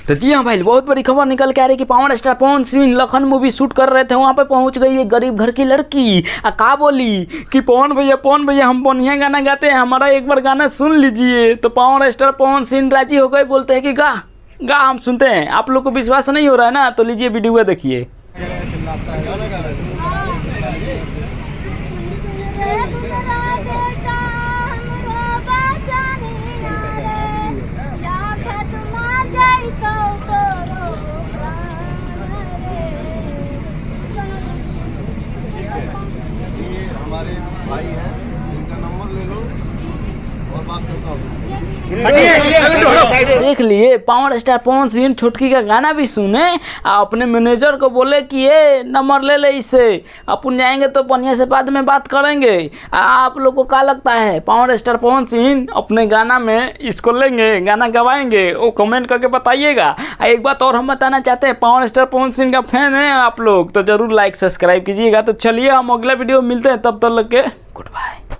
तो जी हाँ भाई, बहुत बड़ी खबर निकल के आ रही है कि power star Pawan Singh Lakhan movie shoot कर रहे थे, वहाँ पे पहुँच गई एक गरीब घर की लड़की। का बोली कि पवन भैया हम बढ़िया गाना गाते हैं, हमारा एक बार गाना सुन लीजिए। तो पावर स्टार पवन सिंह राजी हो गए, बोलते हैं कि गा हम सुनते हैं। आप लोग को विश्वास नहीं हो रहा है ना, तो लीजिए वीडियो देखिए। हमारे भाई हैं, इनका नंबर ले लो और बात करता हूँ। देख लिए पावर स्टार पवन सिंह छुटकी का गाना भी सुने, अपने मैनेजर को बोले कि ये नंबर ले ले इससे, अपन जाएंगे तो बढ़िया से बाद में बात करेंगे। आप लोग को क्या लगता है, पावर स्टार पवन सिंह अपने गाना में इसको लेंगे, गाना गवाएंगे? वो कमेंट करके बताइएगा। एक बात और हम बताना चाहते हैं, पावर स्टार पवन सिंह का फैन है आप लोग तो जरूर लाइक सब्सक्राइब कीजिएगा। तो चलिए हम अगला वीडियो मिलते हैं, तब तक के